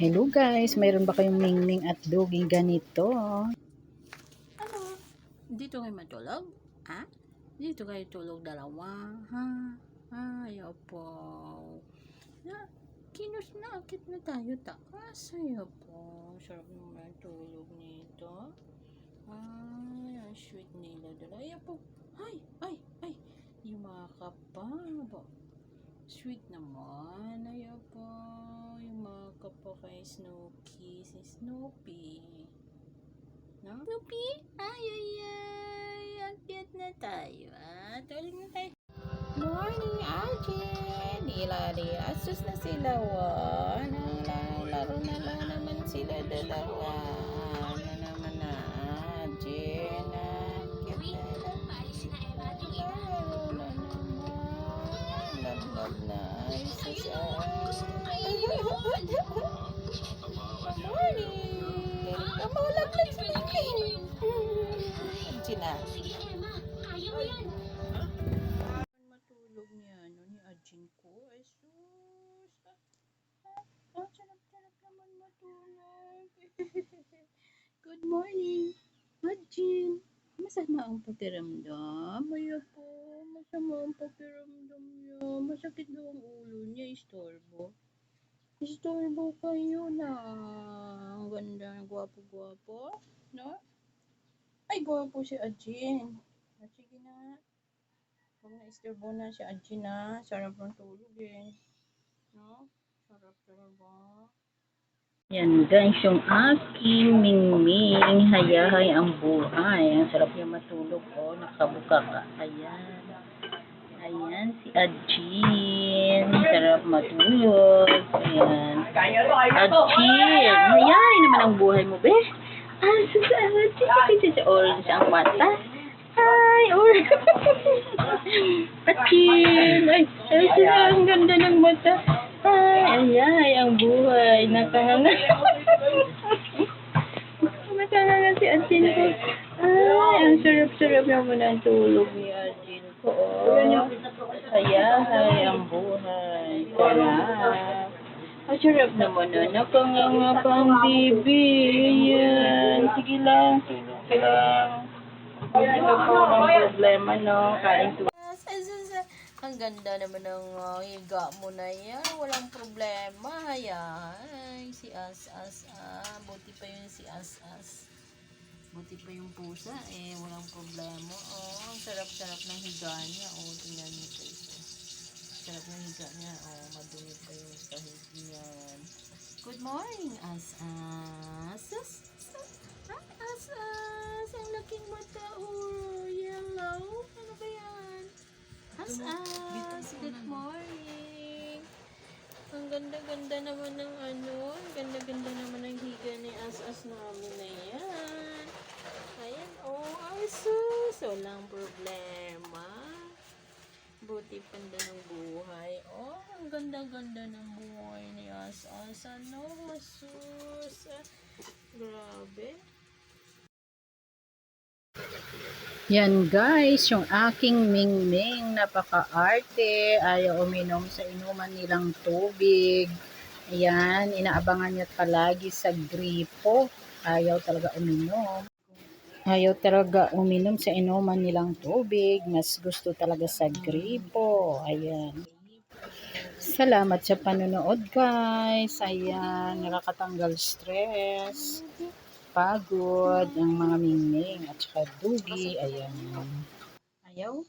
Hello guys, mayroon ba kayong mingming at duging ganito? Ano? Dito kayo matulog? Ha? Dito kayo tulog dalawa? Ha? Ayaw po. Na, kinakit na tayo taas. Ayaw po. Sarap naman tulog nito. Ay, ang sweet nila dala. Ayaw po. Ay. Yumakap pa. Sweet naman. Ayaw po. Yumakap po kay Snooki. Si Snoopy. No? Snoopy? Ay. Akyat na tayo, tulog na tayo. Morning, Arjen! Asus na sila, Laro na lang naman sila dalawa. Ano naman na, Arjen? Akyat na lang. Laro na naman. Love na. Asus, morning! Kamaulag lang sa akin. Sina. Matulog niya, ni Ajin ko. Ay, sus. Sarap naman matulog. Good morning, Ajin. Masama ang pakiramdam. Ayaw po. Masama ang pakiramdam niya. Masakit daw ang ulo niya. Istorbo kayo na. Ang ganda, gwapo-gwapo. No? Ay, gwapo si Ajin. Sige na. Huwag na istorbo na si Ajin na. Sarap ng tulog eh. No? Sarap talaga. Yan guys, yung aking mingming. Hayahay ang buhay. Ang sarap niya matulog po. Nakabuka ka. Ayan si Ajin. Sarap matulog. Ayan. Ajin. Hayahay naman ang buhay mo, be. Ajin. Orange ang mata. Ay, orange. Ajin. Ay, ang ganda ng mata. Ay, ang buhay. Nakahanga. Nakahanga si Ajin ko. Ay, ang sarap-sarap naman ang tulog ni Ajin ko. Ay, ang buhay. Sarap. Ang sarap naman na. Nakanganga pa ang bibi. Ayan. Sige lang. Tulog ka lang. Hindi ka po ng problema, no? Kain tulog. Ang ganda naman ng higa mo na yan. Walang problema. Ay, si As-As. Buti pa yun si As-As. Buti pa yung pusa eh. Walang problema. Ang sarap-sarap ng higa niya. Tingnan niyo po ito. Sarap ng higa niya. Madumi pa yung sahig niyan. Good morning, As-As. As-As. Ang laking mata. Yellow. Ano ba yan? As-As, good morning. Ang ganda-ganda naman ng ang ganda-ganda naman ng higa ni As-As namin na yan. Ayan, As-As, walang problema. Buti panda ng buhay. Ang ganda-ganda ng buhay ni As-As. Asus. Grabe. Yan guys, yung aking mingming, napaka-arte, ayaw uminom sa inuman nilang tubig. Ayan, inaabangan niya palagi sa gripo. Ayaw talaga uminom sa inuman nilang tubig. Mas gusto talaga sa gripo. Ayan. Salamat sa panonood guys. Ayan, nakakatanggal stress, pagod ang mga mingming at saka dugi. Ayan. Ayaw